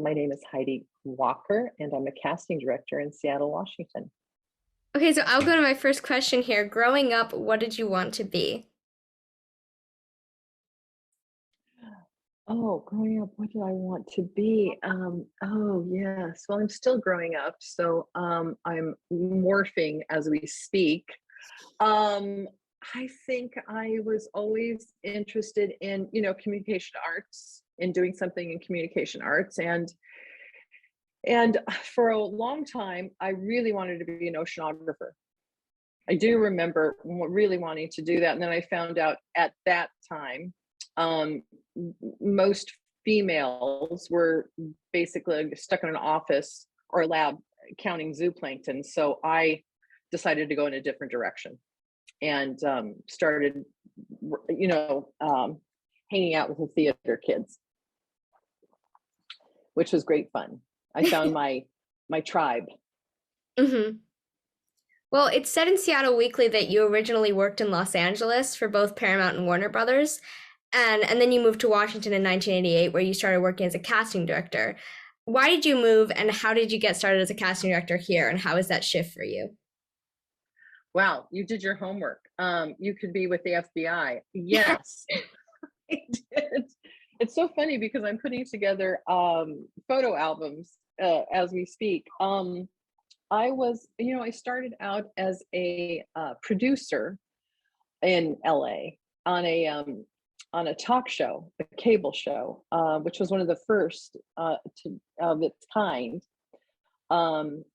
My name is Heidi Walker, and I'm a casting director in Seattle, Washington. Okay, so I'll go to my first question here. Growing up, what did you want to be? Oh, growing up, what did I want to be? Oh, yes. Well, I'm still growing up, so I'm morphing as we speak. Um, I think I was always interested in, communication arts, in doing something in communication arts, and for a long time, I really wanted to be an oceanographer. I do remember really wanting to do that. And then I found out at that time, um, most females were basically stuck in an office or a lab counting zooplankton. So I decided to go in a different direction and started, you know, um, hanging out with the theater kids, which was great fun. I found my tribe. hmm Well, it said in Seattle Weekly that you originally worked in Los Angeles for both Paramount and Warner Brothers, and then you moved to Washington in 1988, where you started working as a casting director. Why did you move, and how did you get started as a casting director here, and how is that shift for you? Wow, you did your homework. You could be with the FBI. Yes, I did. It's so funny because I'm putting together photo albums as we speak. I started out as a producer in LA on a talk show, a cable show, which was one of the first of its kind. And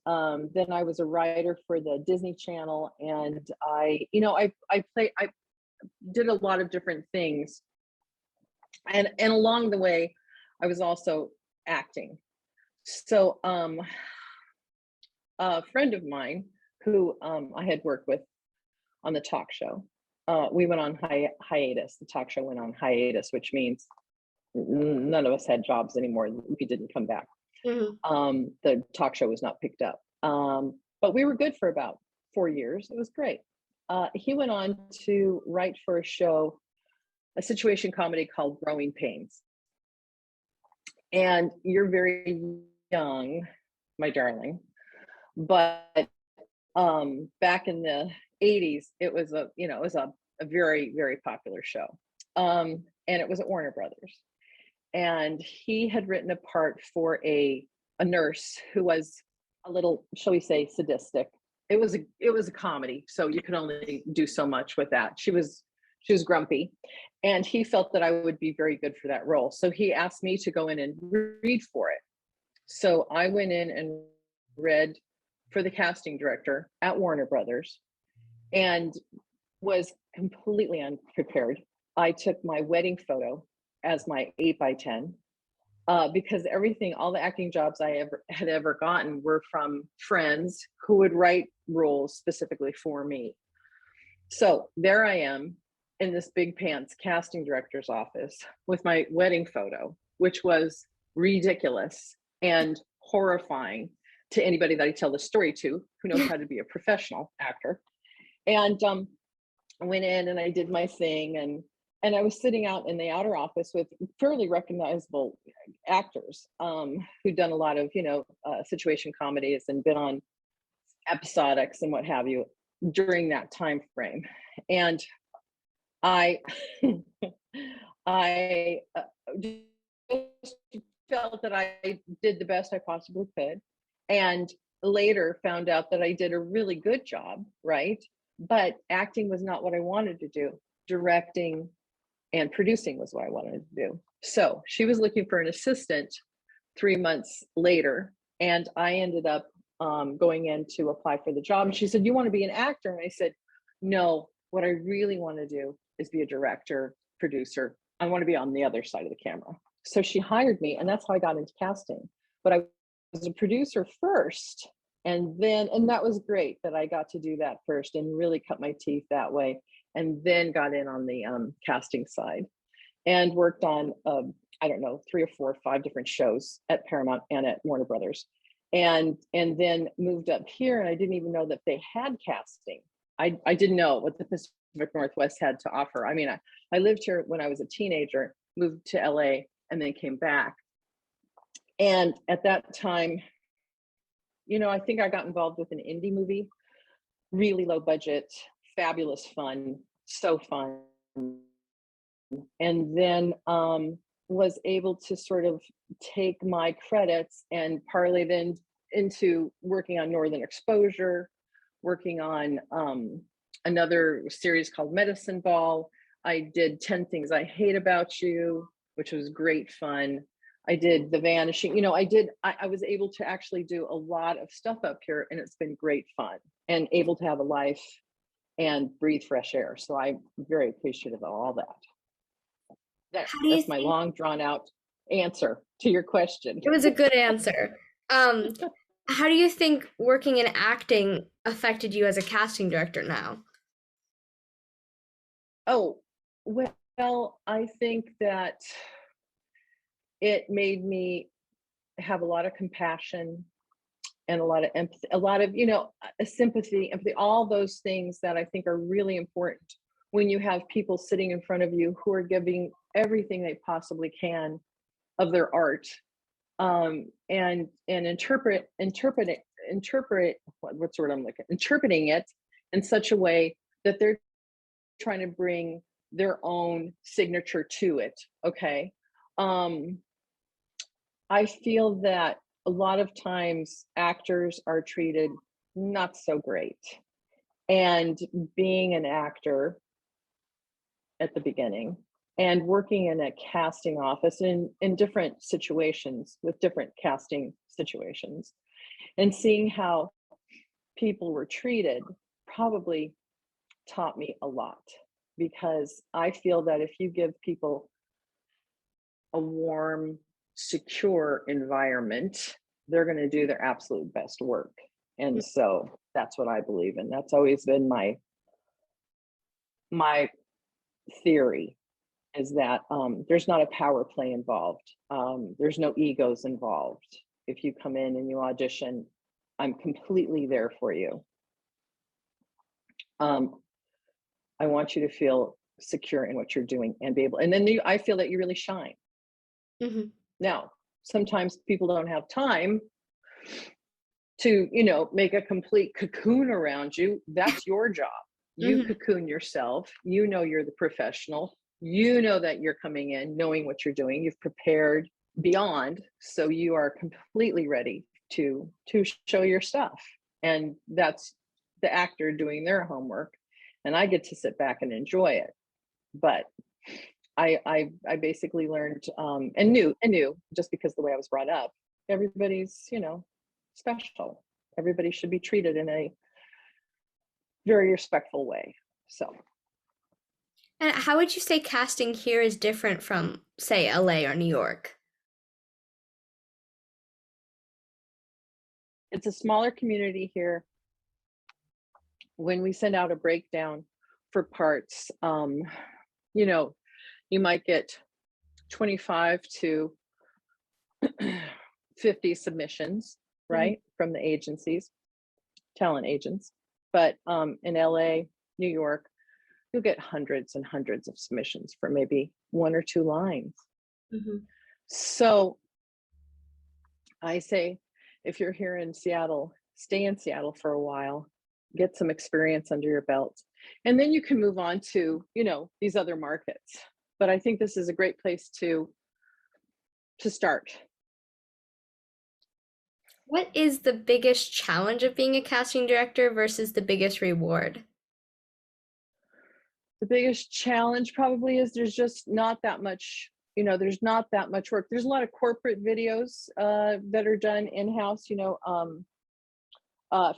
then I was a writer for the Disney Channel, and I did a lot of different things, and along the way, I was also acting. So a friend of mine who I had worked with on the talk show, we went on hiatus. The talk show went on hiatus, which means none of us had jobs anymore. We didn't come back. hmm The talk show was not picked up. But we were good for about 4 years. It was great. He went on to write for a show, a situation comedy called Growing Pains. And you're very young, my darling, but back in the 80s, it was a very, very popular show. And it was at Warner Brothers. And he had written a part for a nurse who was a little, shall we say, sadistic. It was a comedy, so you could only do so much with that. She was grumpy, and he felt that I would be very good for that role. So he asked me to go in and read for it. So I went in and read for the casting director at Warner Brothers and was completely unprepared. I took my wedding photo as my 8x10 because all the acting jobs I had ever gotten were from friends who would write roles specifically for me. So there I am in this big pants casting director's office with my wedding photo, which was ridiculous and horrifying to anybody that I tell the story to who knows how to be a professional actor. And I went in and I did my thing, and I was sitting out in the outer office with fairly recognizable actors who'd done a lot of situation comedies and been on episodics and what have you during that time frame. And I I just felt that I did the best I possibly could, and later found out that I did a really good job, right? But acting was not what I wanted to do. Directing and producing was what I wanted to do. So she was looking for an assistant 3 months later, and I ended up going in to apply for the job. And she said, "You want to be an actor?" And I said, "No, what I really want to do is be a director, producer. I want to be on the other side of the camera." So she hired me, and that's how I got into casting. But I was a producer first, and that was great that I got to do that first and really cut my teeth that way, and then got in on the casting side and worked on I don't know, 3 or 4 or 5 different shows at Paramount and at Warner Brothers, and then moved up here, and I didn't even know that they had casting. I didn't know what the Pacific Northwest had to offer. I mean, I lived here when I was a teenager, moved to LA, and then came back. And at that time, I think I got involved with an indie movie, really low budget, fabulous fun, so fun. And then was able to sort of take my credits and parlay them into working on Northern Exposure, working on another series called Medicine Ball. I did 10 Things I Hate About You, which was great fun. I did The Vanishing. I was able to actually do a lot of stuff up here, and it's been great fun and able to have a life and breathe fresh air. So I'm very appreciative of all that. How do you That's my think long drawn out answer to your question. it was a good answer? Um, how do you think working in acting affected you as a casting director now? Oh, well, I think that it made me have a lot of compassion and a lot of empathy, a lot of, a sympathy, empathy, all those things that I think are really important when you have people sitting in front of you who are giving everything they possibly can of their art, and interpret what's the word I'm looking, interpreting it in such a way that they're trying to bring their own signature to it. Okay. um I feel that a lot of times actors are treated not so great, and being an actor at the beginning and working in a casting office in different situations with different casting situations and seeing how people were treated probably taught me a lot, because I feel that if you give people a warm, secure environment, they're going to do their absolute best work. And so that's what I believe in. That's always been my theory, is that there's not a power play involved. There's no egos involved. If you come in and you audition, I'm completely there for you. I want you to feel secure in what you're doing and be able, and then I feel that you really shine. Hmm. Now, sometimes people don't have time to, make a complete cocoon around you. That's your job. You Hmm. cocoon yourself. You're the professional. You know that you're coming in knowing what you're doing. You've prepared beyond, so you are completely ready to show your stuff. And that's the actor doing their homework, and I get to sit back and enjoy it. But I basically learned, and knew just because the way I was brought up, everybody's, special. Everybody should be treated in a very respectful way. So And how would you say casting here is different from, say, LA or New York? it's a smaller community here. When we send out a breakdown for parts, you know, you might get 25 to 50 submissions, Hmm. right, from the agencies, talent agents. But in LA, New York, you'll get hundreds and hundreds of submissions for maybe one or two lines. Hmm. So I say, if you're here in Seattle, stay in Seattle for a while, get some experience under your belt, and then you can move on to, these other markets. But I think this is a great place to start. What is the biggest challenge of being a casting director versus the biggest reward? The biggest challenge probably is there's just not that much, there's not that much work. There's a lot of corporate videos that are done in-house,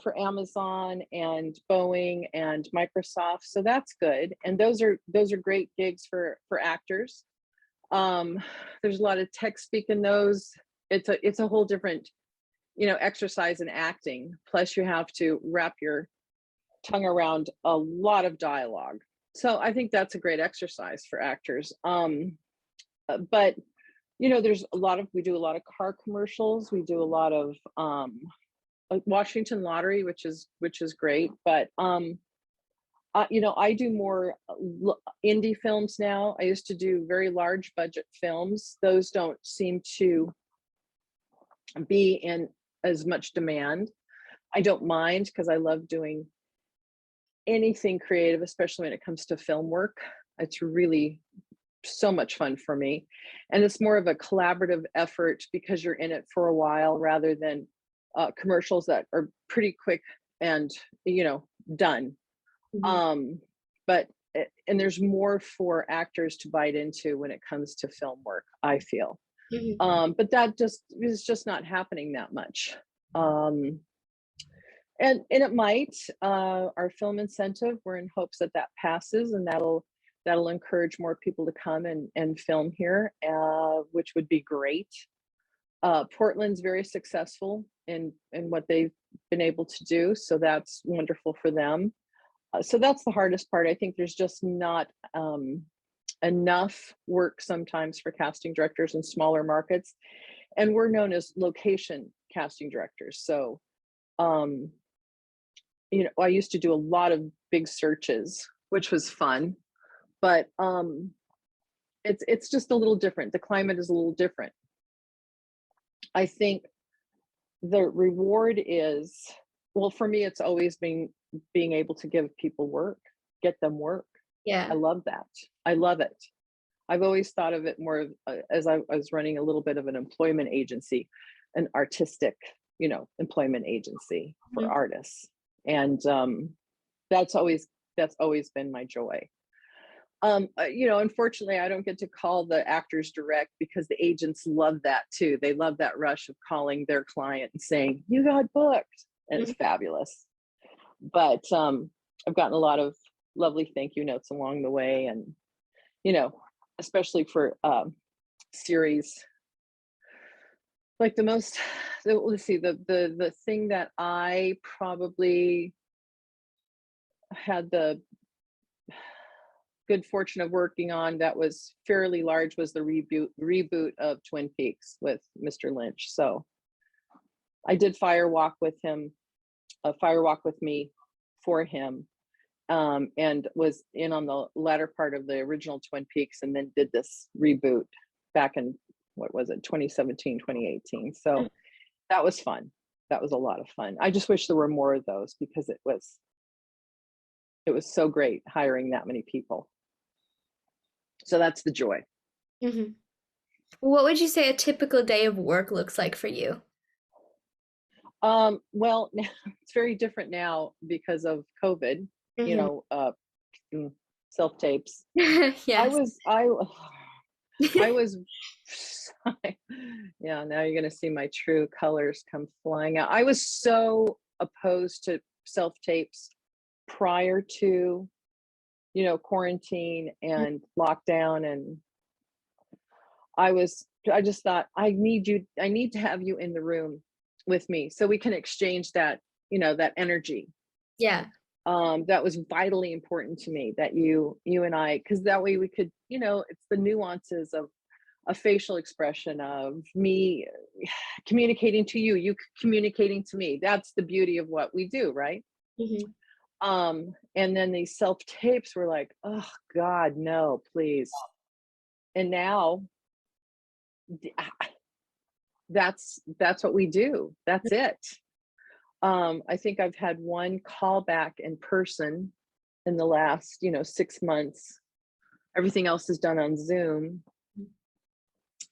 for Amazon and Boeing and Microsoft. So that's good. And those are great gigs for actors. There's a lot of tech speak in those. It's a whole different, exercise in acting. Plus you have to wrap your tongue around a lot of dialogue. So I think that's a great exercise for actors. But there's we do a lot of car commercials. We do a lot of Washington Lottery, which is great. But I do more indie films now. I used to do very large budget films. Those don't seem to be in as much demand. I don't mind because I love doing anything creative, especially when it comes to film work. It's really so much fun for me. And it's more of a collaborative effort because you're in it for a while rather than commercials that are pretty quick and, done. Mhm. Um, but, and there's more for actors to bite into when it comes to film work, I feel. Mhm. But that just is just not happening that much. Um, and it might, our film incentive, we're in hopes that that passes and that'll encourage more people to come and film here, which would be great. Portland's very successful in what they've been able to do, so that's wonderful for them. So that's the hardest part. I think there's just not enough work sometimes for casting directors in smaller markets, and we're known as location casting directors. So um, I used to do a lot of big searches, which was fun, but it's just a little different. The climate is a little different. I think the reward is, well, for me, it's always being able to give people work, get them work. I Yeah. love that. I love it. I've always thought of it more as I was running a little bit of an employment agency, an artistic, employment agency for Mhm. artists, and that's always that's always been my joy. Unfortunately, I don't get to call the actors direct because the agents love that too. They love that rush of calling their client and saying, "You got booked," and it's Mhm. fabulous. But I've gotten a lot of lovely thank you notes along the way, and you know, especially for series like the most. Let's see, the thing that I probably had the good fortune of working on that was fairly large was the reboot of Twin Peaks with Mr. Lynch. So I did Firewalk with him, Firewalk with Me for him, and was in on the latter part of the original Twin Peaks, and then did this reboot back in, what was it, 2017, 2018. So that was fun. That was a lot of fun. I just wish there were more of those because it was so great hiring that many people. So that's the joy. Mhm. What would you say a typical day of work looks like for you? Well, it's very different now because of COVID, you Mhm. know, uh, self tapes. I Yes. was, I, I was, yeah, now you're going to see my true colors come flying out. I was so opposed to self tapes prior to, quarantine and lockdown. And I just thought, I need to have you in the room with me so we can exchange that, that energy. Yeah. That was vitally important to me that you and I, because that way we could, it's the nuances of a facial expression of me communicating to you, you communicating to me. That's the beauty of what we do, right? Mhm. And then these self tapes were like, oh God, no, please. And now that's what we do. That's it. I think I've had one call back in person in the last, 6 months. Everything else is done on Zoom.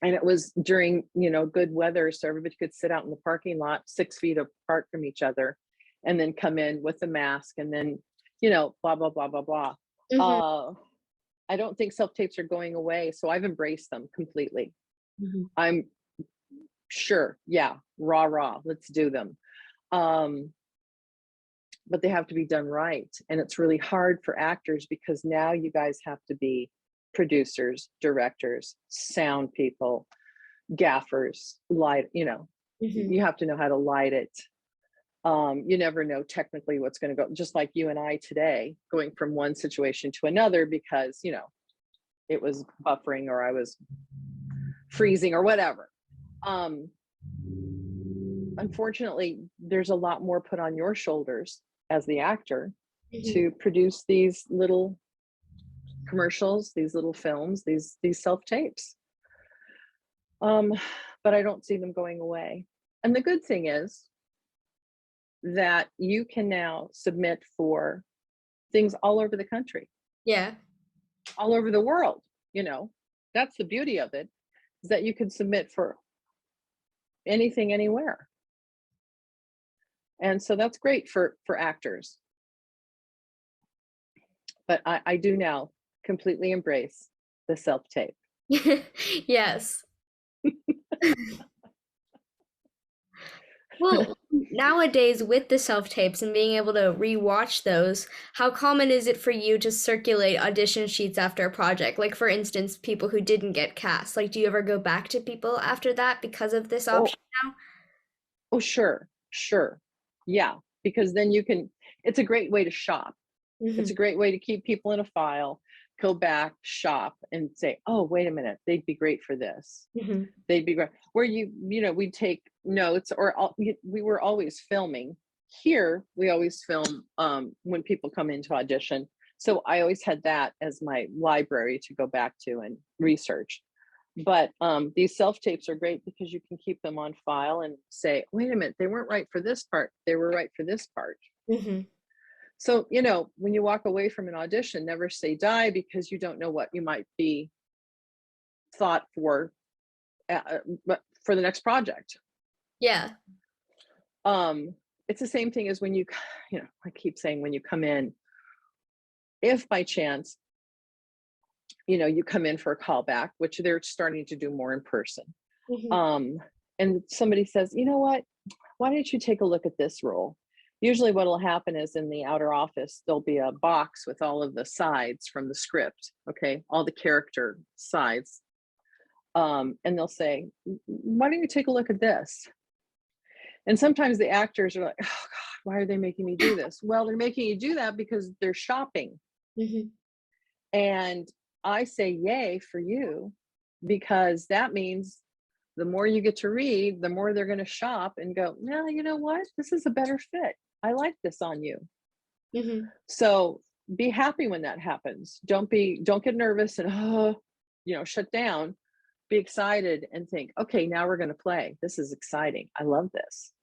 And it was during, good weather. So everybody could sit out in the parking lot 6 feet apart from each other and then come in with a mask and then, blah, blah, blah, blah, blah. Mhm. Uh, I don't think self tapes are going away. So I've embraced them completely. Mhm. I'm sure. Yeah. Rah, rah. Let's do them. Um, but they have to be done right. And it's really hard for actors because now you guys have to be producers, directors, sound people, gaffers, light, Mhm. you have to know how to light it. You never know technically what's going to go, just like you and I today, going from one situation to another because, it was buffering or I was freezing or whatever. Um, Unfortunately, there's a lot more put on your shoulders as the actor Mhm. to produce these little commercials, these little films, these self tapes. Um, but I don't see them going away. And the good thing is that you can now submit for things all over the country, Yeah. all over the world, That's the beauty of it, is that you can submit for anything, anywhere. And so that's great for actors. But I do now completely embrace the self-tape. Yes. Well, nowadays with the self-tapes and being able to rewatch those, how common is it for you to circulate audition sheets after a project? Like for instance, people who didn't get cast. Like do you ever go back to people after that because of this Oh, option now? oh, sure, sure. Yeah, because then it's a great way to shop. It's Hmm. a great way to keep people in a file, go back, shop, and say, "Oh, wait a minute, they'd be great for this. Hmm. They'd be great." Where we take notes, or we were always filming. Here, we always film when people come into audition. So I always had that as my library to go back to and research. But these self tapes are great because you can keep them on file and say, "Wait a minute, they weren't right for this part. They were right for this part." Hmm. So, when you walk away from an audition, never say die, because you don't know what you might be thought for, but for the next project. Yeah. Um, it's the same thing as when I keep saying, when you come in, if by chance, you come in for a callback, which they're starting to do more in person. Hmm. Um, and somebody says, "You know what? Why don't you take a look at this role?" Usually what will happen is, in the outer office, there'll be a box with all of the sides from the script, okay, all the character sides. And they'll say, "Why don't you take a look at this?" And sometimes the actors are like, "Oh God, why are they making me do this?" Well, they're making you do that because they're shopping. Hmm. And I say, yay for you, because that means the more you get to read, the more they're going to shop and go, "No, you know what? This is a better fit. I like this on you." Hmm. So be happy when that happens. Don't get nervous and shut down. Be excited and think, "Okay, now we're going to play. This is exciting. I love this."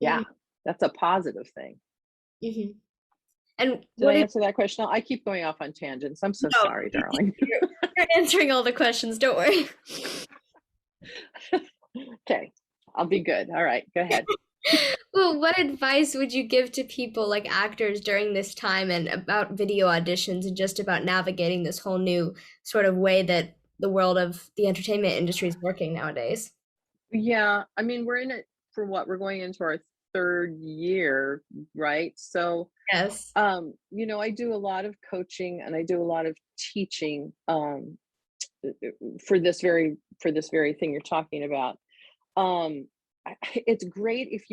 Yeah, Hmm. that's a positive thing. Hmm. And Did I what is answer that question? I keep going off on tangents. I'm so no, sorry, darling. you're answering all the questions, don't worry. Okay, I'll be good. All right, go ahead. Well, what advice would you give to people like actors during this time and about video auditions and just about navigating this whole new sort of way that the world of the entertainment industry is working nowadays? Yeah, I mean, we're in it for what? We're going into our third year, right? So, Yes. I do a lot of coaching and I do a lot of teaching, for this very thing you're talking about. Um, it's great if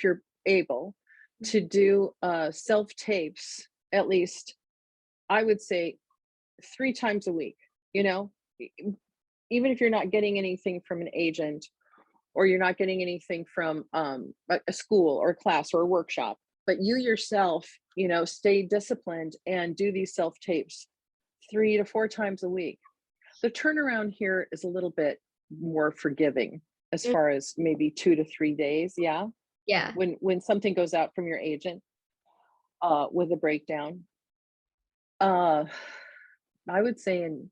you're able to do self tapes, at least, I would say, 3 times a week. You know, E- Even if you're not getting anything from an agent, or you're not getting anything from a school or a class or a workshop, but you yourself, stay disciplined and do these self tapes 3 to 4 times a week. The turnaround here is a little bit more forgiving, as Mm. far as maybe 2 to 3 days. Yeah, Yeah. when something goes out from your agent with a breakdown, uh, I would say in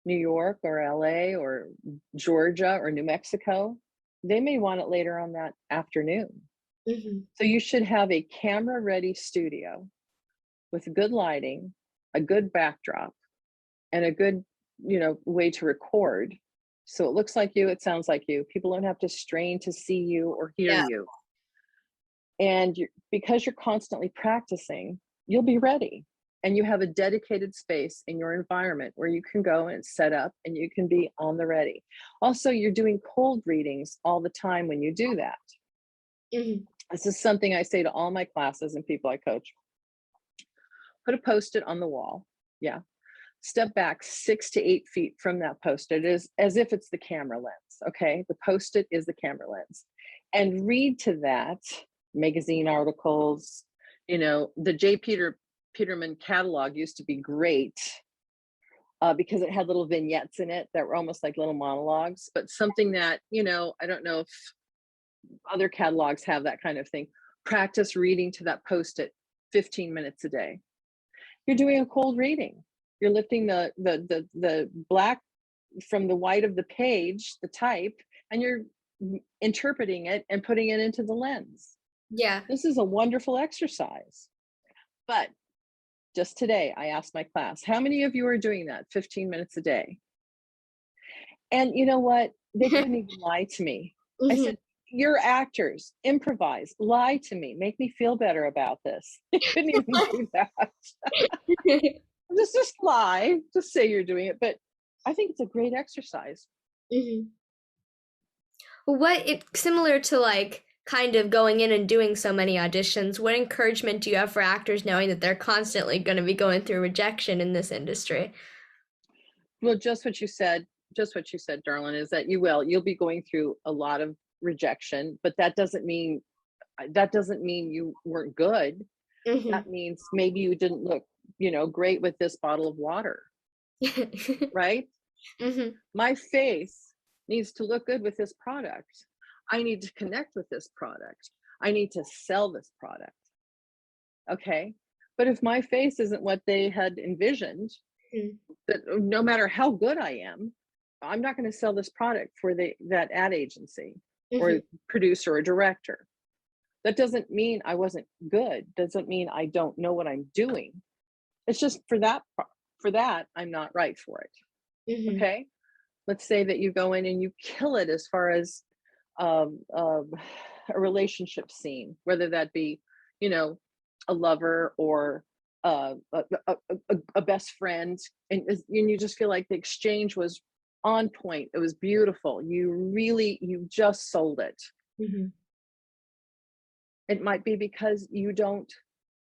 New York or LA or Georgia or New Mexico, they may want it later on that afternoon. Hmm. So you should have a camera ready studio with good lighting, a good backdrop, and a good, way to record. So it looks like you, it sounds like you. People don't have to strain to see you or hear Yeah. you. And because you're constantly practicing, you'll be ready. And you have a dedicated space in your environment where you can go and set up and you can be on the ready. Also, you're doing cold readings all the time when you do that. Hmm. This is something I say to all my classes and people I coach. Put a post-it on the wall. Yeah. Step back 6 to 8 feet from that post-it, is as if it's the camera lens. Okay. The post-it is the camera lens. And read to that magazine articles. The Peterman catalog used to be great, because it had little vignettes in it that were almost like little monologues, but something that, I don't know if other catalogs have that kind of thing. Practice reading to that post-it 15 minutes a day. You're doing a cold reading. You're lifting the black from the white of the page, the type, and you're interpreting it and putting it into the lens. Yeah. This is a wonderful exercise. But just today, I asked my class, how many of you are doing that 15 minutes a day? And you know what? They couldn't even lie to me. I Mhm. said, you're actors, improvise, lie to me, make me feel better about this. They couldn't even do that. Just lie, just say you're doing it. But I think it's a great exercise. Mhm. What it similar to like kind of going in and doing so many auditions, what encouragement do you have for actors knowing that they're constantly going to be going through rejection in this industry? Well, just what you said, darling, is that you'll be going through a lot of rejection, but that doesn't mean you weren't good. Mhm. That means maybe you didn't look, great with this bottle of water, right? Mhm. My face needs to look good with this product. I need to connect with this product. I need to sell this product. Okay. But if my face isn't what they had envisioned, Mhm. that no matter how good I am, I'm not going to sell this product for that ad agency or Mhm. producer or director. That doesn't mean I wasn't good. Doesn't mean I don't know what I'm doing. It's just for that I'm not right for it. Mhm. Okay. Let's say that you go in and you kill it as far as um, um, a relationship scene, whether that be, you know, a lover or a best friend, and you just feel like the exchange was on point. It was beautiful. You just sold it. Mhm. It might be because you don't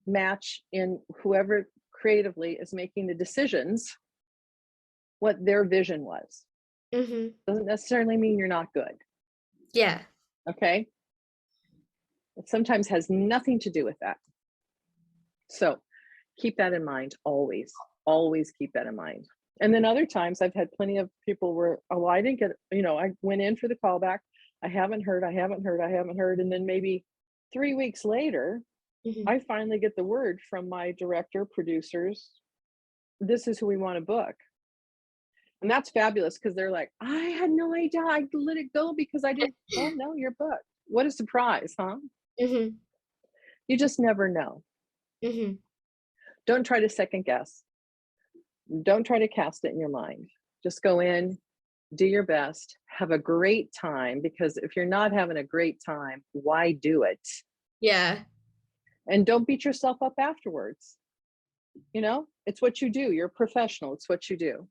match in whoever creatively is making the decisions what their vision was. Mhm. Doesn't necessarily mean you're not good. Yeah. Okay. It sometimes has nothing to do with that. So keep that in mind always. Always keep that in mind. And then other times I've had plenty of people where, oh, I didn't get, I went in for the callback. I haven't heard. And then maybe 3 weeks later, Mhm. I finally get the word from my director, producers, this is who we want to book. And that's fabulous because they're like, I had no idea. I let it go because I didn't. Oh, no, you're booked. What a surprise, huh? Mhm. You just never know. Mhm. Don't try to second guess. Don't try to cast it in your mind. Just go in, do your best, have a great time, because if you're not having a great time, why do it? Yeah. And don't beat yourself up afterwards. It's what you do. You're a professional. It's what you do.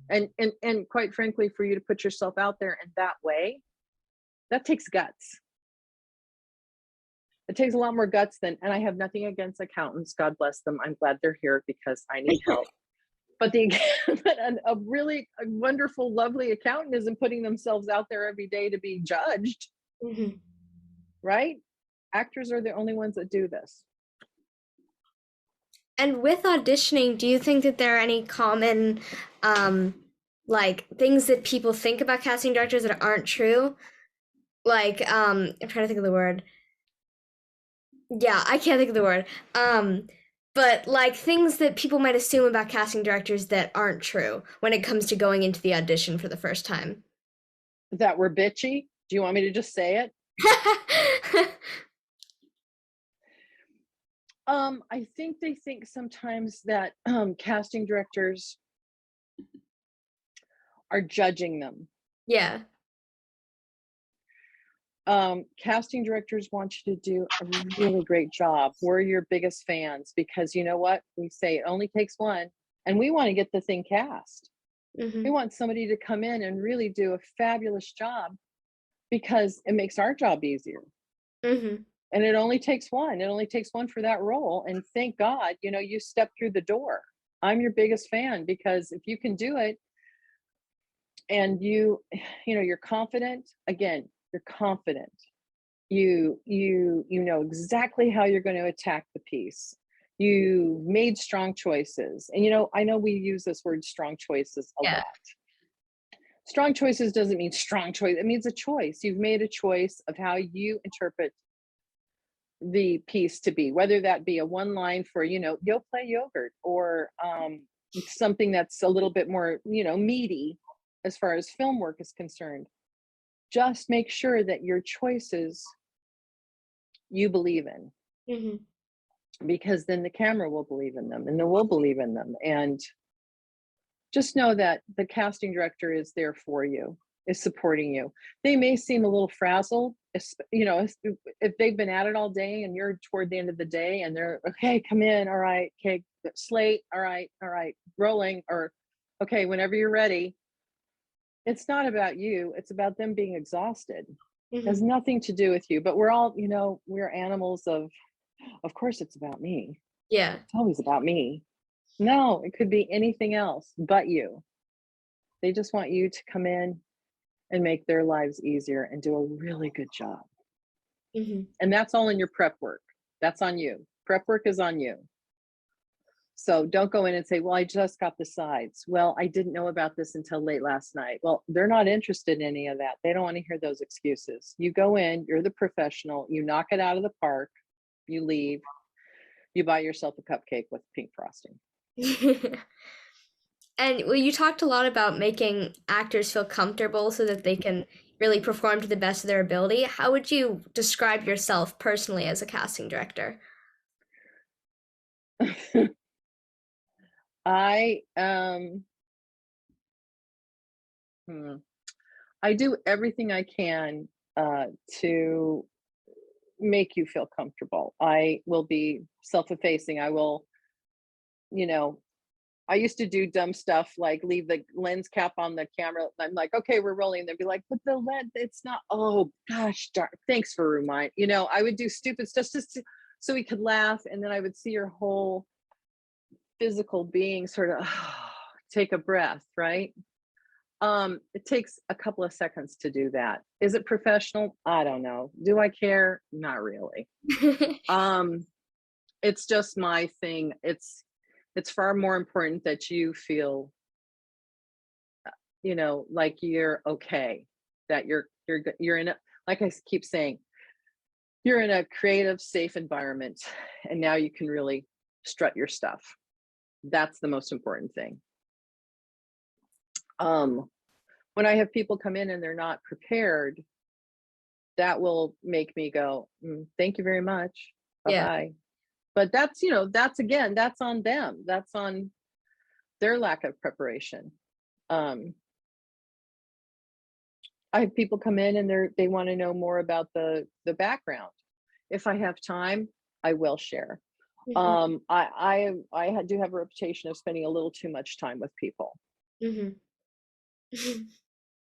And quite frankly, for you to put yourself out there in that way, that takes guts. It takes a lot more guts than, and I have nothing against accountants. God bless them. I'm glad they're here because I need help. But a really wonderful, lovely accountant isn't putting themselves out there every day to be judged, Mhm. right? Actors are the only ones that do this. And with auditioning, do you think that there are any common um like things that people think about casting directors that aren't true? Like I'm trying to think of the word. Yeah, I can't think of the word. But like things that people might assume about casting directors that aren't true when it comes to going into the audition for the first time. That we're bitchy. Do you want me to just say it? I think they think sometimes that casting directors are judging them. Yeah. Casting directors want you to do a really great job. We're your biggest fans because you know what? We say it only takes one, and we want to get the thing cast. We Mhm. want somebody to come in and really do a fabulous job because it makes our job easier. Mhm. And it only takes one. It only takes one for that role. And thank God, you step through the door. I'm your biggest fan because if you can do it and you're confident, again, you're confident. You know exactly how you're going to attack the piece. You made strong choices. And I know we use this word strong choices a Yeah. lot. Strong choices doesn't mean strong choice. It means a choice. You've made a choice of how you interpret the piece to be, whether that be a one line for, you'll play yogurt, or something that's a little bit more, meaty as far as film work is concerned. Just make sure that your choices you believe in, Hmm. because then the camera will believe in them and then we'll believe in them. And just know that the casting director is there for you, is supporting you. They may seem a little frazzled, if they've been at it all day and you're toward the end of the day and they're, okay, come in, all right, okay, slate, all right, rolling, or okay, whenever you're ready. It's not about you, it's about them being exhausted. It has Hmm. nothing to do with you, but we're all, we're animals of course it's about me. Yeah. It's always about me. No, it could be anything else but you. They just want you to come in and make their lives easier and do a really good job. Hmm. And that's all in your prep work. That's on you. Prep work is on you. So don't go in and say, well, I just got the sides. Well, I didn't know about this until late last night. Well, they're not interested in any of that. They don't want to hear those excuses. You go in, you're the professional, you knock it out of the park, you leave, you buy yourself a cupcake with pink frosting. And well, you talked a lot about making actors feel comfortable so that they can really perform to the best of their ability. How would you describe yourself personally as a casting director? I I do everything I can to make you feel comfortable. I will be self-effacing. I will, you know, I used to do dumb stuff like leave the lens cap on the camera. I'm like, okay, we're rolling. They'd be like, but the lens, it's not. Oh gosh, darn. Thanks for remind. I would do stupid stuff so we could laugh, and then I would see your whole physical being sort of take a breath, right? It takes a couple of seconds to do that. Is it professional? I don't know. Do I care? Not really. Um, it's just my thing. It's far more important that you feel, like you're okay, that you're in a, like I keep saying, you're in a creative, safe environment, and now you can really strut your stuff. That's the most important thing. Um, when I have people come in and they're not prepared, that will make me go, thank you very much. Bye Yeah. bye. But that's again, that's on them. That's on their lack of preparation. Um, I have people come in and they want to know more about the background. If I have time, I will share. Hmm. I do have a reputation of spending a little too much time with people. Hmm.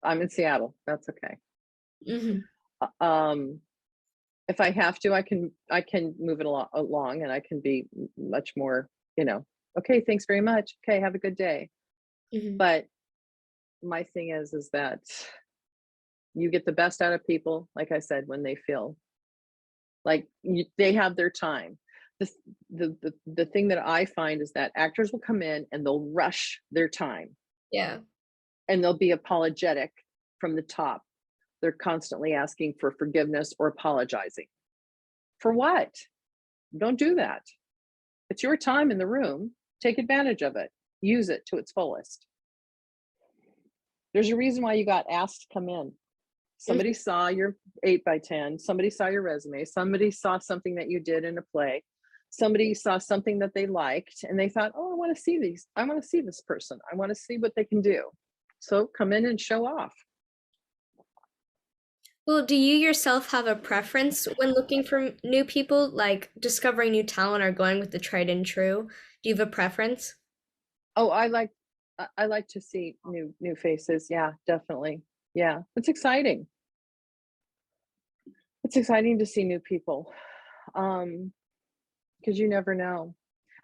I'm in Seattle. That's okay. Hmm. Um, if I have to, I can move it along, and I can be much more, okay, thanks very much. Okay, have a good day. Hmm. But my thing is that you get the best out of people, like I said, when they feel like they have their time. The, the thing that I find is that actors will come in and they'll rush their time, Yeah. and they'll be apologetic from the top. They're constantly asking for forgiveness or apologizing. For what? Don't do that. It's your time in the room. Take advantage of it. Use it to its fullest. There's a reason why you got asked to come in. Somebody Hmm. saw your 8x10. Somebody saw your resume. Somebody saw something that you did in a play. Somebody saw something that they liked and they thought, oh, I want to see these. I want to see this person. I want to see what they can do. So come in and show off. Well, do you yourself have a preference when looking for new people, like discovering new talent or going with the tried and true? Do you have a preference? Oh, I like to see new faces. Yeah, definitely. Yeah, it's exciting. It's exciting to see new people. Because you never know.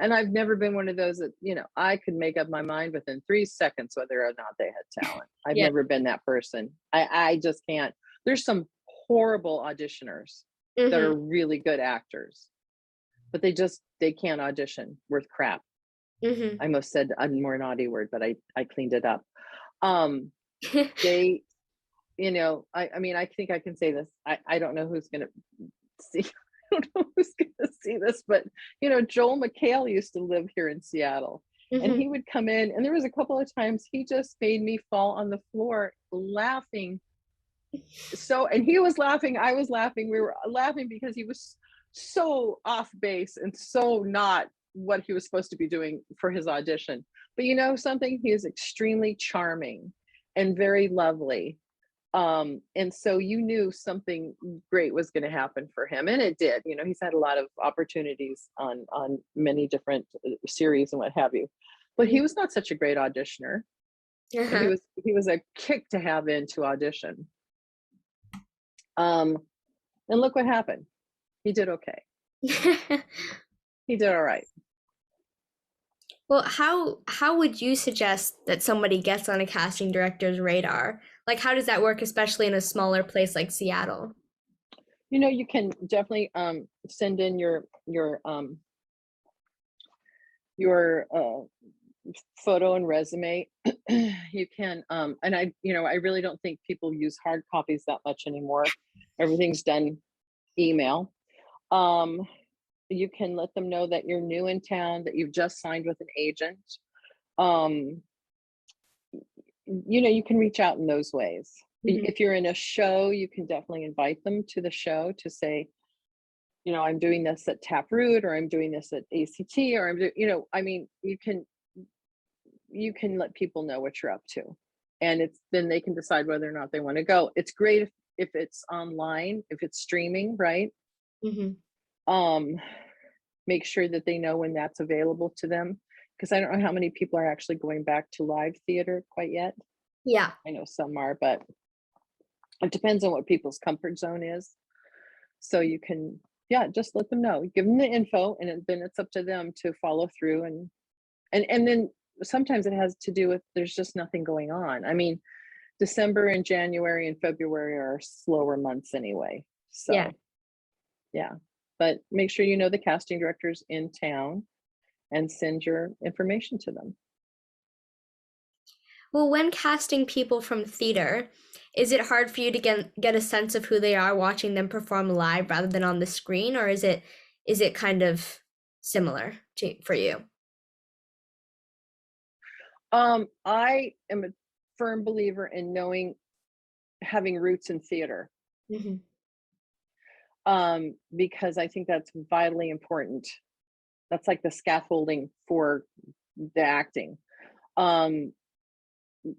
And I've never been one of those that, I could make up my mind within 3 seconds whether or not they had talent. I've Yeah. never been that person. I just can't. There's some horrible auditioners that Hmm. are really good actors, but they can't audition worth crap. Hmm. I almost said a more naughty word, but I cleaned it up. Um, They, I mean, I think I can say this. I don't know who's gonna see. I don't know who's gonna see this, but Joel McHale used to live here in Seattle, and Hmm. he would come in, and there was a couple of times he just made me fall on the floor laughing. So, and he was laughing, I was laughing, we were laughing because he was so off base and so not what he was supposed to be doing for his audition. But something, he is extremely charming and very lovely. And so you knew something great was going to happen for him, and it did. He's had a lot of opportunities on many different series and what have you. But he was not such a great auditioner. But he Uh-huh. was he was a kick to have in to audition. um and look what happened. He did okay. He did all right. Well, how would you suggest that somebody gets on a casting director's radar? Like, how does that work, especially in a smaller place like Seattle? You can definitely send in your photo and resume. You can and I really don't think people use hard copies that much anymore. Everything's done email. um you can let them know that you're new in town, that you've just signed with an agent. um you can reach out in those ways. Hmm. If you're in a show, you can definitely invite them to the show to say, I'm doing this at Taproot, or I'm doing this at ACT, or I mean, you can let people know what you're up to, and then they can decide whether or not they want to go. It's great if it's online, if it's streaming, right? Hmm. um Make sure that they know when that's available to them, because I don't know how many people are actually going back to live theater quite yet. Yeah. I know some are, but it depends on what people's comfort zone is. So you can, yeah, just let them know, give them the info, and then it's up to them to follow through. And then sometimes it has to do with, there's just nothing going on. I mean, December and January and February are slower months anyway. Yeah. So yeah, but make sure you know the casting directors in town and send your information to them. Well, when casting people from theater, is it hard for you to get a sense of who they are watching them perform live rather than on the screen, or is it kind of similar for you? I am a firm believer in knowing, having roots in theater, Hmm. because I think that's vitally important. That's like the scaffolding for the acting, um,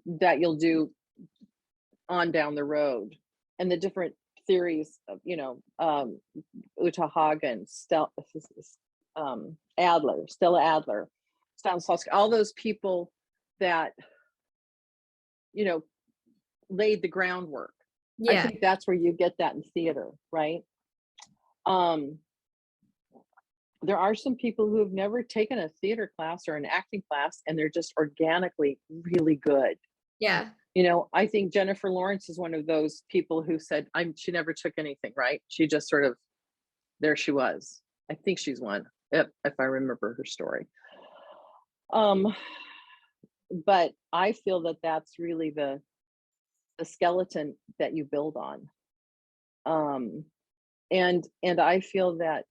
that you'll do on down the road, and the different theories of, Uta Hagen, Adler, Stella Adler, Stanislavski, all those people that you know laid the groundwork. I Yeah. think that's where you get that in theater, right? Um, there are some people who have never taken a theater class or an acting class, and they're just organically really good. Yeah. I think Jennifer Lawrence is one of those people who said, she never took anything, right? She just sort of, there she was. I think she's one, if I remember her story. Um, but I feel that that's really the skeleton that you build on. Um, and I feel that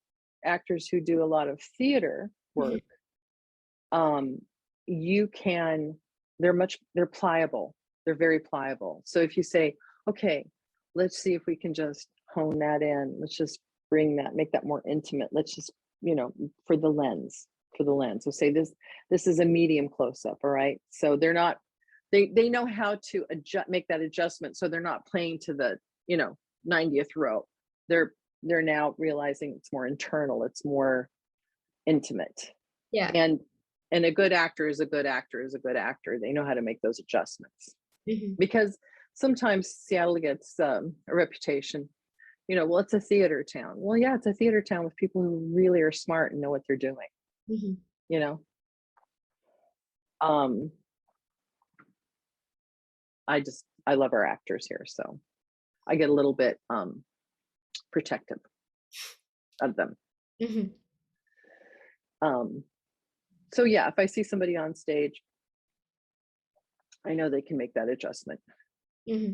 actors who do a lot of theater Mhm. work, um, you can, they're pliable. They're very pliable. So if you say, okay, let's see if we can just hone that in. Let's just bring that, make that more intimate. Let's just, for the lens, So say this is a medium close up, all right? So they're not, they know how to adjust, make that adjustment, so they're not playing to the, you know, 90th row. They're they're now realizing it's more internal, it's more intimate. Yeah. And a good actor is a good actor is a good actor. They know how to make those adjustments, Mhm. because sometimes Seattle gets a reputation, well, it's a theater town. Well, yeah, it's a theater town with people who really are smart and know what they're doing, Mhm. you know. um I love our actors here, so I get a little bit protective of them. Mhm. um so yeah, if I see somebody on stage, I know they can make that adjustment. Hmm.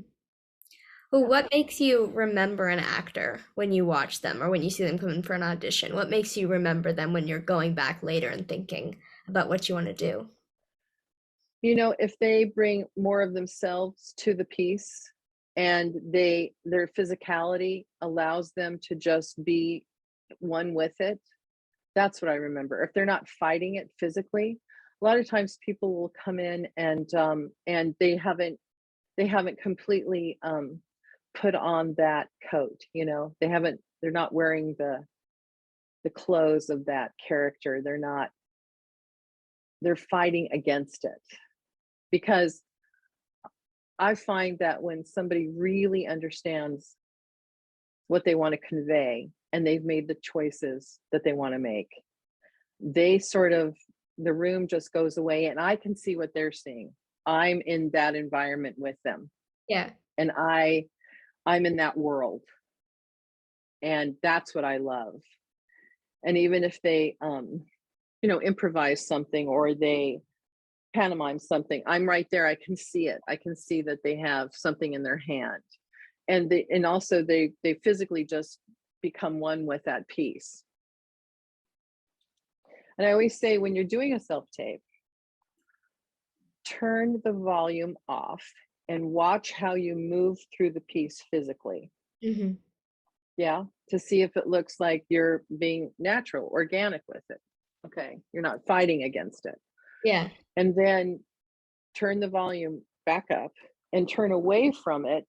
Well, what makes you remember an actor when you watch them or when you see them come in for an audition? What makes you remember them when you're going back later and thinking about what you want to do? If they bring more of themselves to the piece and their physicality allows them to just be one with it, that's what I remember. If they're not fighting it physically, a lot of times people will come in and they haven't completely put on that coat, they're not wearing the clothes of that character. They're fighting against it. Because I find that when somebody really understands what they want to convey and they've made the choices that they want to make, they sort of, the room just goes away and I can see what they're seeing. I'm in that environment with them Yeah. and I'm in that world, and that's what I love. And even if they improvise something or they pantomime something, I'm right there. I can see it. I can see that they have something in their hand, and also they physically just become one with that piece. And I always say, when you're doing a self tape, turn the volume off and watch how you move through the piece physically. Hmm. Yeah, to see if it looks like you're being natural, organic with it. Okay, you're not fighting against it. Yeah. And then turn the volume back up and turn away from it,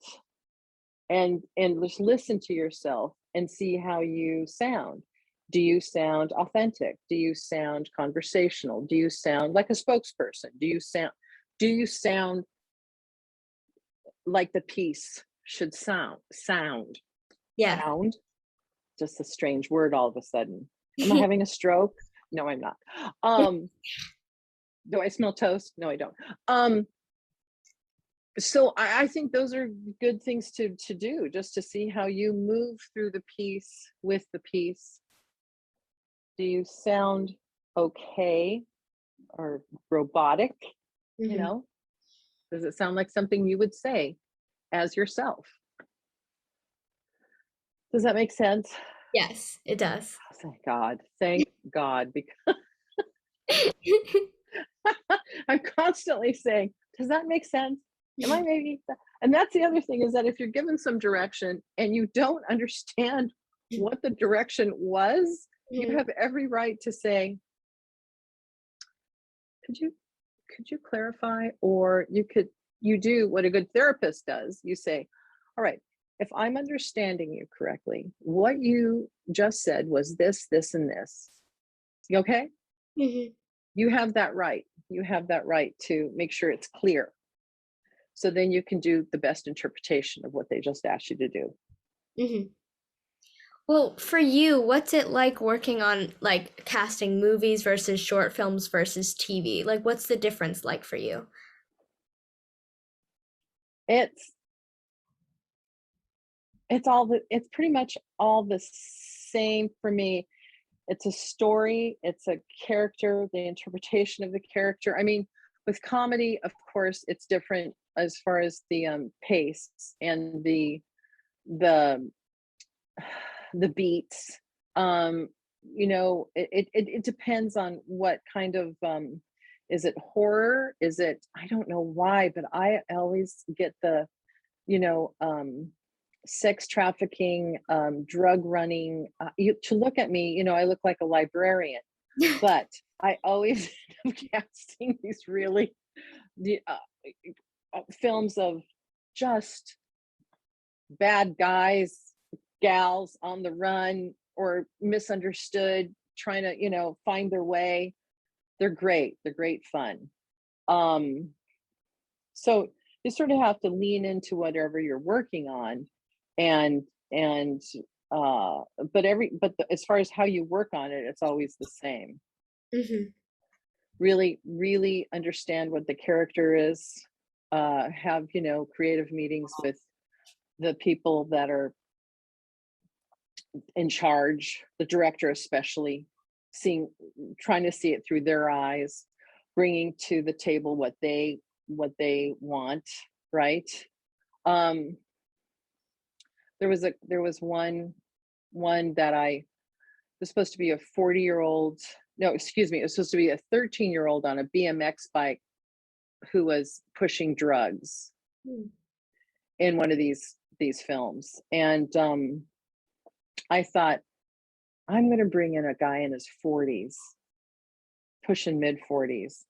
and just listen to yourself and see how you sound. Do you sound authentic? Do you sound conversational? Do you sound like a spokesperson? Do you sound like the piece should sound? Yeah. Sound, just a strange word all of a sudden. Am I having a stroke? No, I'm not. um do I smell toast? No, I don't. So I think those are good things to do, just to see how you move through the piece with the piece. Do you sound okay or robotic? You Hmm. know, does it sound like something you would say as yourself? Does that make sense? Yes, it does. Oh, thank God. Thank God. Because I'm constantly saying, does that make sense? Am I making that? And that's the other thing, is that if you're given some direction and you don't understand what the direction was, you Mhm. have every right to say, could you could you clarify? Or you do what a good therapist does. You say, all right, if I'm understanding you correctly, what you just said was this, this, and this. Okay? Mhm. You have that right. You have that right to make sure it's clear. So then you can do the best interpretation of what they just asked you to do. Mhm. Well, for you, what's it like working on like casting movies versus short films versus TV? Like, what's the difference like for you? It's it's pretty much all the same for me. It's a story, it's a character, the interpretation of the character. I mean, with comedy, of course, it's different as far as the pace and the the beats. Um, it depends on what kind of is it horror? Is it, I don't know why, but I always get the, you know, sex trafficking, drug running. To look at me, I look like a librarian, but I always end up casting these really the films of just bad guys, gals on the run or misunderstood, trying to, find their way. They're great. They're great fun. Um, so you sort of have to lean into whatever you're working on, and and uh as far as how you work on it, it's always the same. Mhm. Really, really understand what the character is. Have, creative meetings with the people that are in charge, the director especially, seeing, trying to see it through their eyes, bringing to the table what they want, right? Um, there was one that I was supposed to be a 40-year-old. No, excuse me, it was supposed to be a 13-year-old on a BMX bike who was pushing drugs Mm. in one of these films. And I thought, I'm going to bring in a guy in his 40s, pushing mid 40s,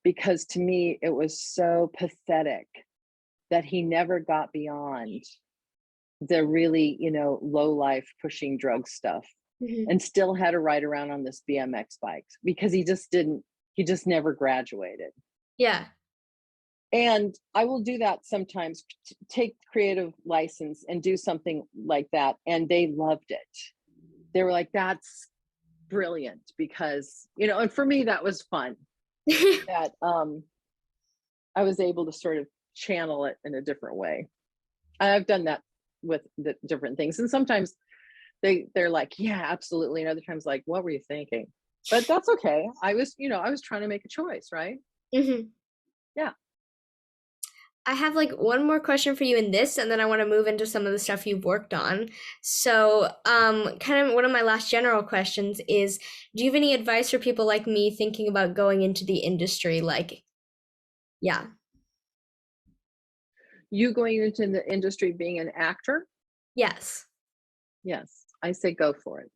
because to me it was so pathetic that he never got beyond the really, low life pushing drug stuff, Mhm. and still had to ride around on this BMX bike because he just never graduated. Yeah. And I will do that sometimes, take creative license and do something like that. And they loved it. They were like, that's brilliant, because, and for me, that was fun, that I was able to sort of channel it in a different way. I've done that with the different things. And sometimes they're like, yeah, absolutely. And other times like, what were you thinking? But that's okay. I was trying to make a choice, right? Mhm. Yeah. I have like one more question for you in this, and then I want to move into some of the stuff you've worked on. So, kind of one of my last general questions is, do you have any advice for people like me thinking about going into the industry? Like, yeah. You going into the industry being an actor? Yes. Yes. I say go for it.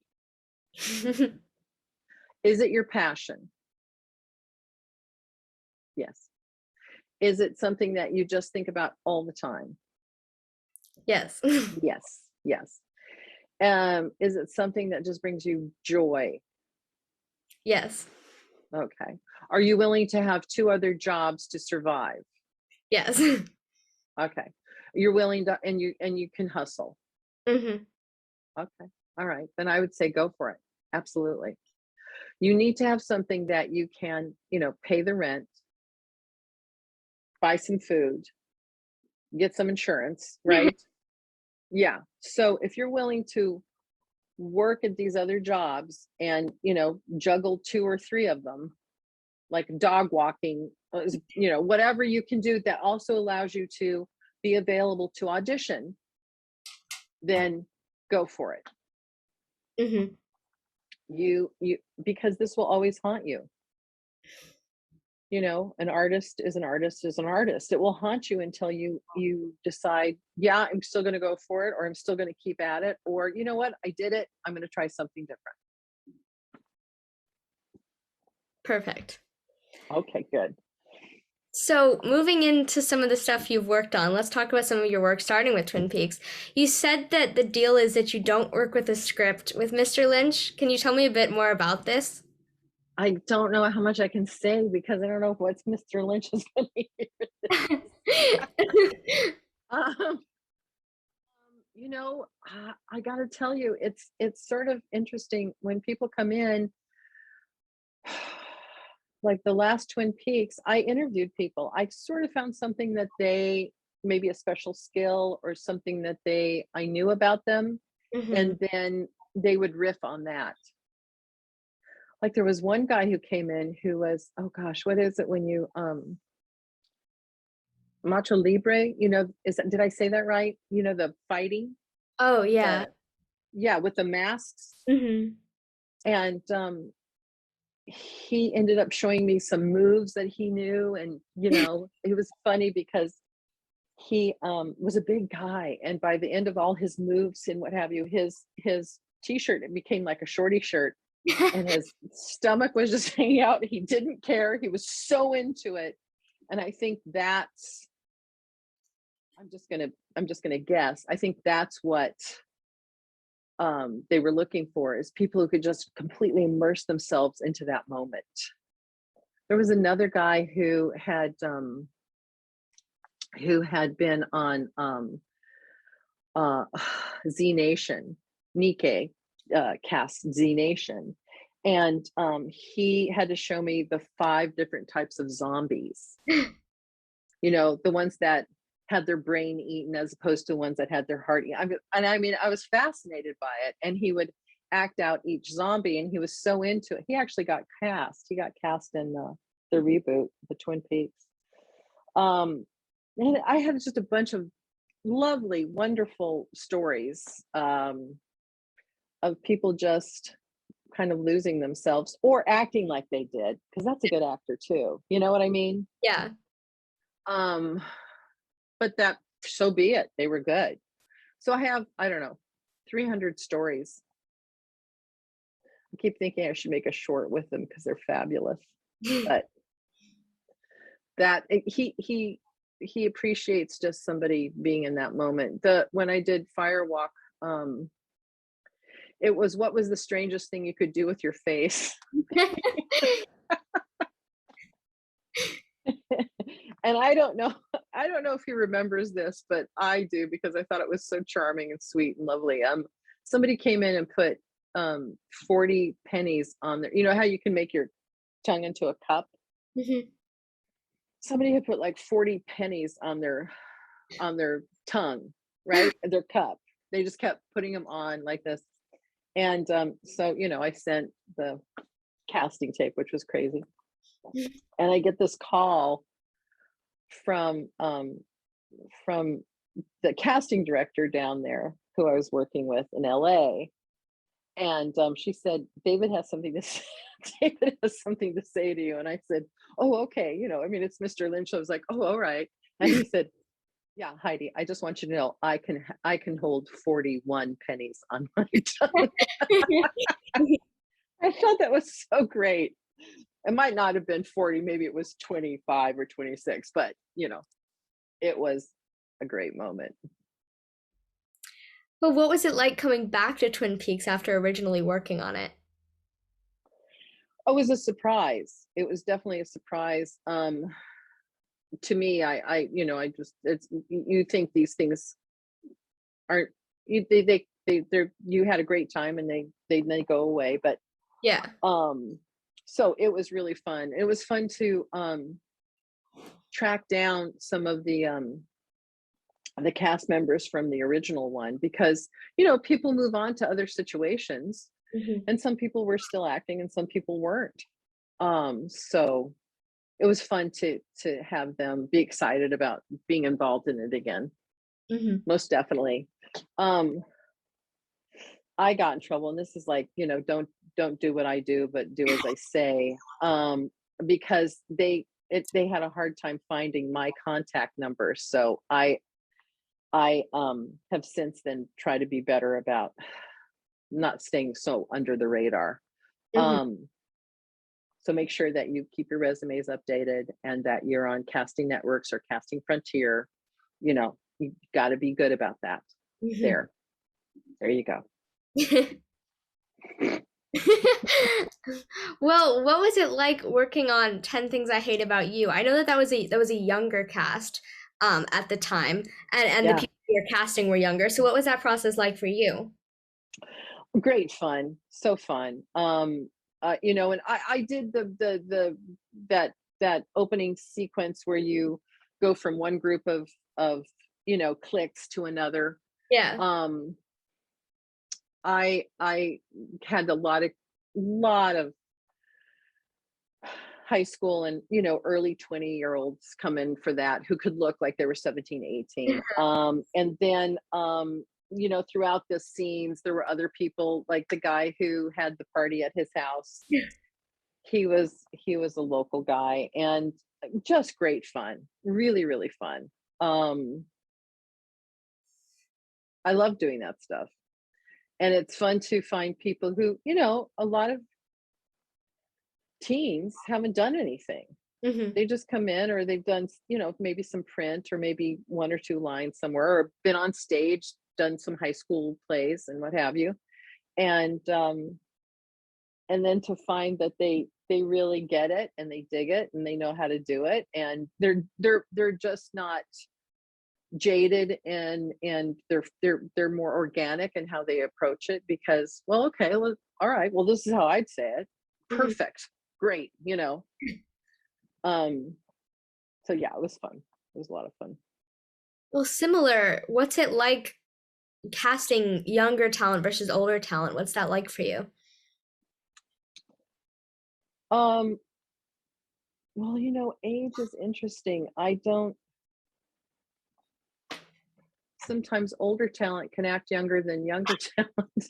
Is it your passion? Yes. Is it something that you just think about all the time? Yes. Yes. Yes. Is it something that just brings you joy? Yes. Okay. Are you willing to have two other jobs to survive? Yes. Okay. You're willing to, and you can hustle. Hmm. Okay. All right. Then I would say go for it. Absolutely. You need to have something that you can, pay the rent, buy some food, get some insurance, right? Yeah. So if you're willing to work at these other jobs and, juggle two or three of them, like dog walking, whatever you can do that also allows you to be available to audition, then go for it. Hmm. You because this will always haunt you. An artist is an artist is an artist. It will haunt you until you decide, yeah, I'm still going to go for it, or I'm still going to keep at it, or you know what, I did it, I'm going to try something different. Perfect. Okay, good. So, moving into some of the stuff you've worked on, let's talk about some of your work, starting with Twin Peaks. You said that the deal is that you don't work with a script with Mr. Lynch. Can you tell me a bit more about this? I don't know how much I can say because I don't know what's Mr. Lynch is going to hear. um, I got to tell you, it's sort of interesting when people come in. Like the last Twin Peaks, I interviewed people. I sort of found something that they, maybe a special skill or something that I knew about them, Hmm. and then they would riff on that. Like there was one guy who came in who was, oh gosh, what is it when you Macho Libre, did I say that right? The fighting, Oh, yeah. the yeah, with the masks. Hmm. And he ended up showing me some moves that he knew. And it was funny because he was a big guy, and by the end of all his moves and what have you, his t-shirt, it became like a shorty shirt, and his stomach was just hanging out. He didn't care. He was so into it. And I think that's, I'm just gonna guess, I think that's what they were looking for, is people who could just completely immerse themselves into that moment. There was another guy who had been on uh, Z Nation, Nikkei cast Z Nation, and he had to show me the 5 different types of zombies. The ones that had their brain eaten as opposed to ones that had their heart eaten. And I mean, I was fascinated by it. And he would act out each zombie, and he was so into it. He actually got cast. He got cast in the reboot, the Twin Peaks. And I had just a bunch of lovely, wonderful stories, of people just kind of losing themselves or acting like they did, because that's a good actor too. You know what I mean? Yeah. Um, but that so be it. They were good. So I have, I don't know, 300 stories. I keep thinking I should make a short with them because they're fabulous. But that he appreciates just somebody being in that moment. The when I did Firewalk, um, it was what was the strangest thing you could do with your face. And I don't know if he remembers this, but I do because I thought it was so charming and sweet and lovely. Somebody came in and put 40 pennies on there. You know how you can make your tongue into a cup? Mhm. Somebody had put like 40 pennies on their tongue, right? Their cup. They just kept putting them on like this. And so, I sent the casting tape, which was crazy. And I get this call from from the casting director down there who I was working with in LA. And she said, David has something to say. David has something to say to you. And I said, oh, okay. I mean, it's Mr. Lynch. I was like, oh, all right. And he said, yeah, Heidi, I just want you to know I can hold 41 pennies on my tongue. I thought that was so great. It might not have been 40, maybe it was 25 or 26, but it was a great moment. Well, what was it like coming back to Twin Peaks after originally working on it? Oh, it was a surprise. It was definitely a surprise. To me, I just you think these things aren't they're you had a great time and they go away, but Yeah. so it was really fun. It was fun to track down some of the cast members from the original one because people move on to other situations Mhm. and some people were still acting and some people weren't. So it was fun to have them be excited about being involved in it again. Mhm. Most definitely. um I got in trouble, and this is like, don't do what I do, but do as I say. Because they had a hard time finding my contact number. So I have since then tried to be better about not staying so under the radar. Mhm. Um, so make sure that you keep your resumes updated and that you're on casting networks or casting frontier. You got to be good about that. Mhm. There you go. Well, what was it like working on 10 Things I Hate About You? I know that was a younger cast at the time, and the Yeah. people you were casting were younger. So what was that process like for you? Great fun, so fun. And I did that opening sequence where you go from one group of cliques to another. Yeah. um I had a lot of high school and early 20-year-olds come in for that who could look like they were 17, 18. And then throughout the scenes there were other people, like the guy who had the party at his house. He was a local guy, and just great fun, really, really fun. um I love doing that stuff, and it's fun to find people who, a lot of teens haven't done anything. Hmm. They just come in, or they've done, maybe some print or maybe one or two lines somewhere, or been on stage, done some high school plays and what have you. And then to find that they really get it and they dig it and they know how to do it, and they're just not jaded, and they're more organic in how they approach it, because, well, okay, well, all right, well, this is how I'd say it. Hmm. Perfect. Great. um so yeah, it was fun. It was a lot of fun. Well, similar. What's it like casting younger talent versus older talent? What's that like for you? um well, age is interesting. I don't sometimes older talent can act younger than younger talent.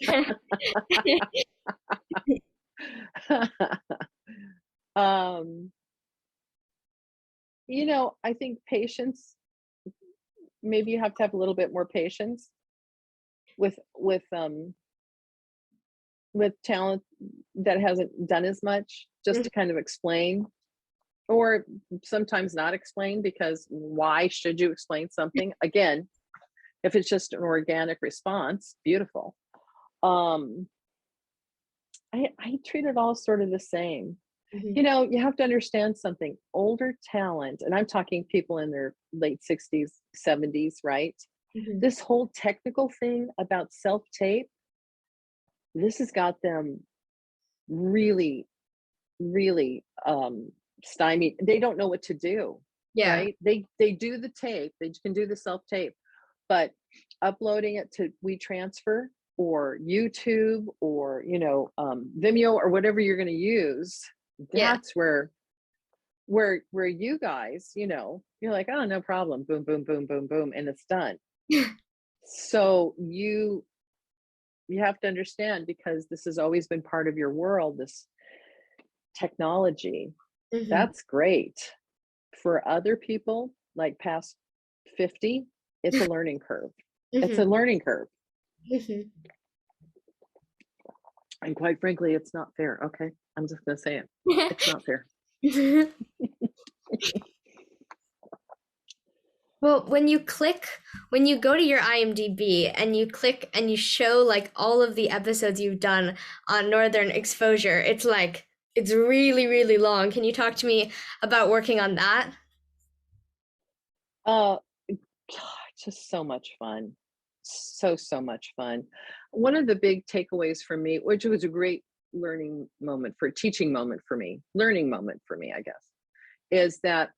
um, I think patience, maybe you have to have a little bit more patience with with talent that hasn't done as much, just Mhm. to kind of explain, or sometimes not explain, because why should you explain something? Again, if it's just an organic response, beautiful. Um, I treat it all sort of the same. Mhm. You have to understand something. Older talent, and I'm talking people in their late 60s, 70s, right? Mhm. This whole technical thing about self tape, this has got them really, really stymied. They don't know what to do, Yeah. right? They do the tape, they can do the self tape, but uploading it to WeTransfer or YouTube or Vimeo or whatever you're going to use, Yeah. that's where you guys, you're like, oh, no problem, boom, boom, boom, boom, boom, and it's done. So you have to understand, because this has always been part of your world, this technology. Mhm. That's great. For other people, like past 50, it's a learning curve. It's a Mhm. learning curve. Mhm. And quite frankly, it's not fair. Okay. I'm just going to say it. It's not fair. Well, when you go to your IMDb and you click and you show like all of the episodes you've done on Northern Exposure, it's like it's really, really long. Can you talk to me about working on that? Uh, God, just so much fun. So much fun. One of the big takeaways for me, which was a great teaching moment for me, learning moment for me, I guess, is that,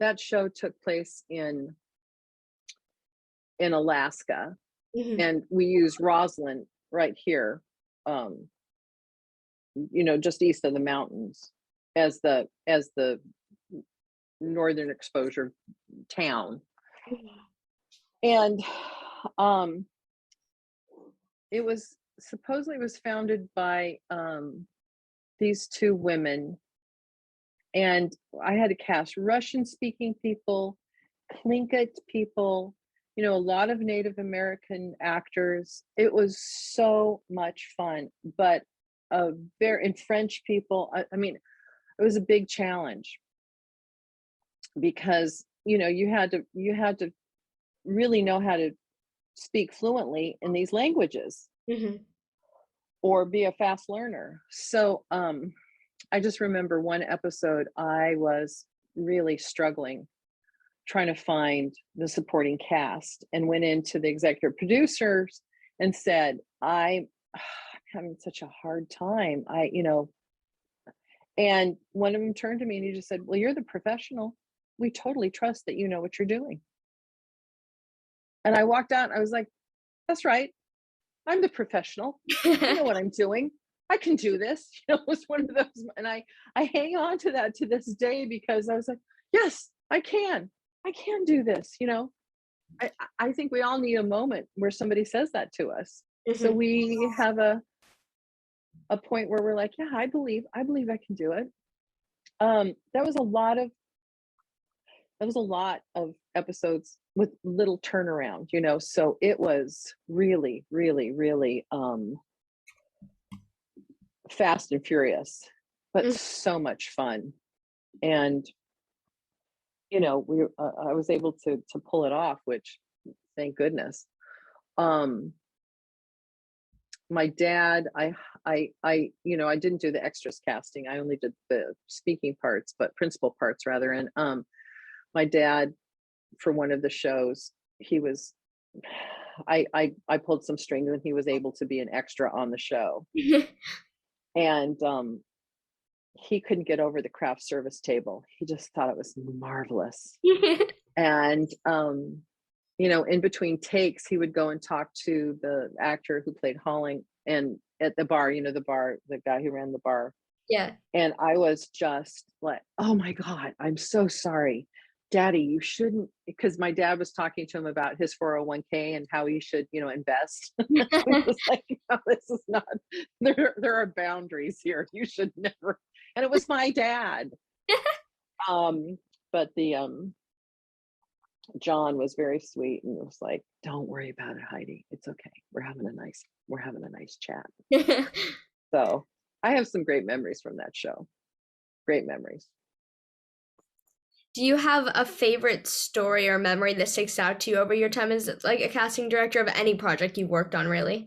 that show took place in Alaska, Mhm. and we used Roslyn right here, um, just east of the mountains, as the northern exposure town. And um it was founded by these two women, and I had to cast Russian speaking people, Tlingit people, a lot of Native American actors. It was so much fun, but very and French people. I mean, it was a big challenge, because you had to really know how to speak fluently in these languages, Mhm. or be a fast learner. So I just remember one episode, I was really struggling trying to find the supporting cast, and went into the executive producers and said, I'm having such a hard time. And one of them turned to me and he just said, well, you're the professional. We totally trust that you know what you're doing. And I walked out. I was like, that's right. I'm the professional. I know what I'm doing. I can do this. It was one of those, and I hang on to that to this day, because I was like, yes, I can. I can do this. I think we all need a moment where somebody says that to us. So Mhm. we have a point where we're like, yeah, I believe I can do it. That was a lot of episodes with little turnaround, so it was really, really, really fast and furious, but Mhm. so much fun. And I was able to pull it off, which, thank goodness. um my dad, I didn't do the extras casting. I only did the speaking parts, but principal parts rather. And my dad, for one of the shows, he was I pulled some strings, and he was able to be an extra on the show. And he couldn't get over the craft service table. He just thought it was marvelous. And in between takes, he would go and talk to the actor who played Holling, and at the bar, the guy who ran the bar. Yeah. And I was just like, oh my God, I'm so sorry. Daddy, you shouldn't, because my dad was talking to him about his 401k and how he should, invest. He was like, no, this is not, there are boundaries here. You should never. And it was my dad. But the John was very sweet and was like, don't worry about it, Heidi. It's okay. We're having a nice chat. So I have some great memories from that show. Great memories. Do you have a favorite story or memory that sticks out to you over your time as like a casting director of any project you worked on, really?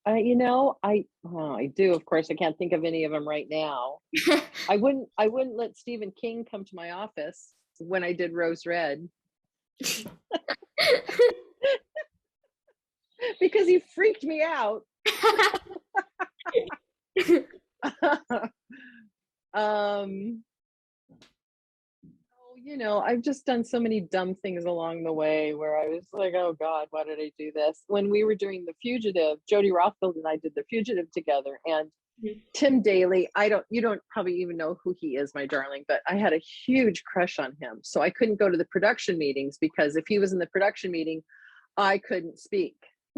I do. Of course, I can't think of any of them right now. I wouldn't let Stephen King come to my office when I did Rose Red because he freaked me out. um I've just done so many dumb things along the way where I was like, oh God, why did I do this? When we were doing The Fugitive, Jodie Rothfield and I did The Fugitive together, and Tim Daly, you don't probably even know who he is, my darling, but I had a huge crush on him. So I couldn't go to the production meetings because if he was in the production meeting, I couldn't speak.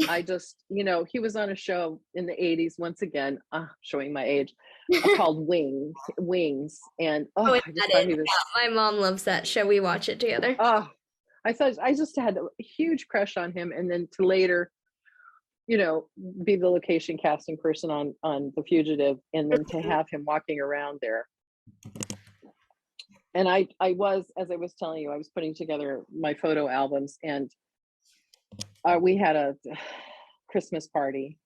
I just, he was on a show in the 80s, once again, showing my age, called Wings. And Oh, I just thought he was, my mom loves that show. We watch it together. I just had a huge crush on him. And then to later, be the location casting person on The Fugitive, and then to have him walking around there. And I was, as I was telling you, I was putting together my photo albums, and we had a Christmas party,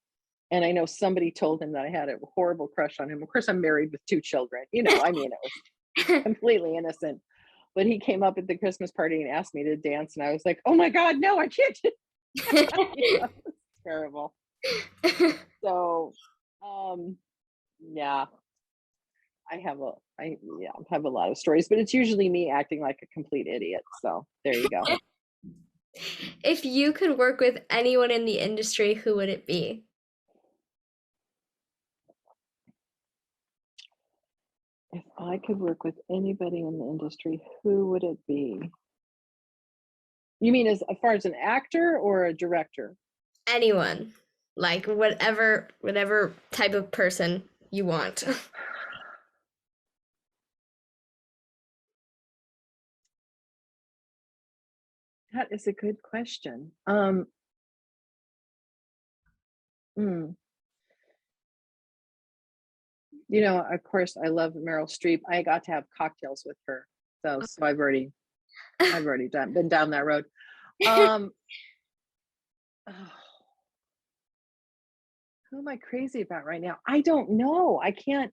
and I know somebody told him that I had a horrible crush on him. Of course, I'm married with 2 children. It was completely innocent. But he came up at the Christmas party and asked me to dance, and I was like, "Oh my God, no, I can't!" It's terrible. So, yeah, I have a lot of stories, but it's usually me acting like a complete idiot. So there you go. If you could work with anyone in the industry, who would it be? If I could work with anybody in the industry, who would it be? You mean as far as an actor or a director? Anyone, like whatever type of person you want. That is a good question. Hmm. Of course, I love Meryl Streep. I got to have cocktails with her, so I've already been down that road. Oh, who am I crazy about right now? I don't know. I can't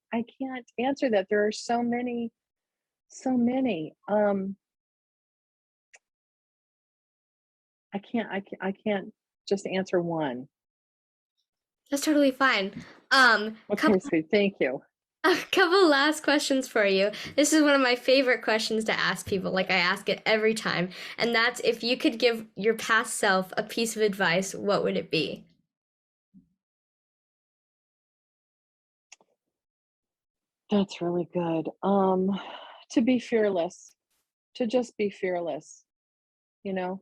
answer that. There are so many. I can't just answer one. That's totally fine. Okay, sweet. Thank you. A couple last questions for you. This is one of my favorite questions to ask people. Like I ask it every time. And that's, if you could give your past self a piece of advice, what would it be? That's really good. To be fearless, to just be fearless, you know,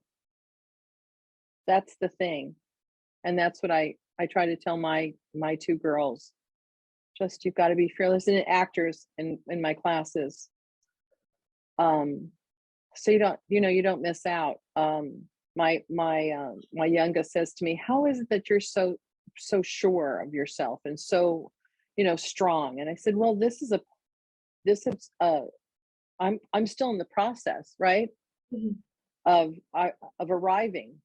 that's the thing. And that's what I try to tell my 2 girls. Just, you've got to be fearless, and actors in my classes. So you don't miss out. My youngest says to me, "How is it that you're so sure of yourself and so, strong?" And I said, "Well, this is I'm still in the process, right? Mhm. Of arriving.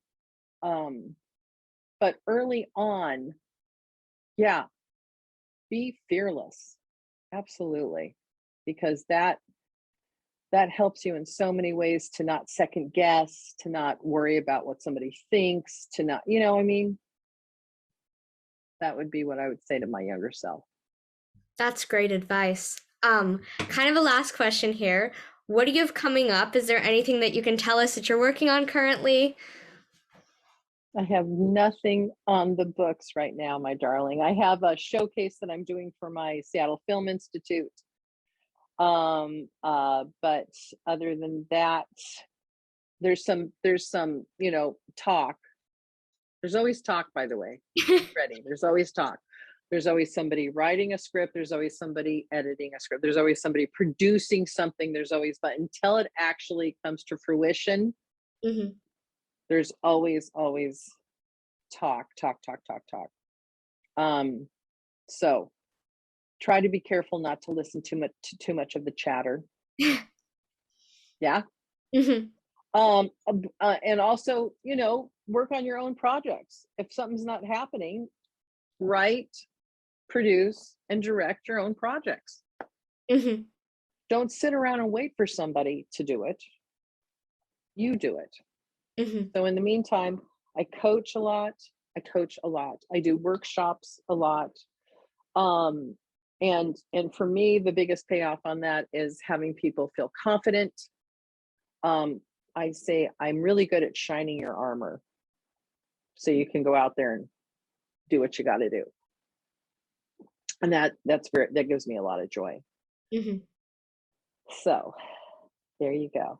But early on, yeah, be fearless. Absolutely. Because that helps you in so many ways, to not second guess, to not worry about what somebody thinks, to not, I mean, that would be what I would say to my younger self. That's great advice. Kind of a last question here. What do you have coming up? Is there anything that you can tell us that you're working on currently? I have nothing on the books right now, my darling. I have a showcase that I'm doing for my Seattle Film Institute. But other than that, there's some, talk. There's always talk, by the way. Be ready. There's always talk. There's always somebody writing a script. There's always somebody editing a script. There's always somebody producing something. There's always, but until it actually comes to fruition, Hmm. there's always talk, talk, talk, talk, talk. Um, so try to be careful not to listen too much of the chatter. Yeah. Hmm. And also, work on your own projects. If something's not happening, write, produce, and direct your own projects. Hmm. Don't sit around and wait for somebody to do it. You do it. Hmm. So in the meantime, I coach a lot. I do workshops a lot. Um, and for me, the biggest payoff on that is having people feel confident. Um, I say I'm really good at shining your armor, so you can go out there and do what you got to do, and that gives me a lot of joy. Hmm. So there you go.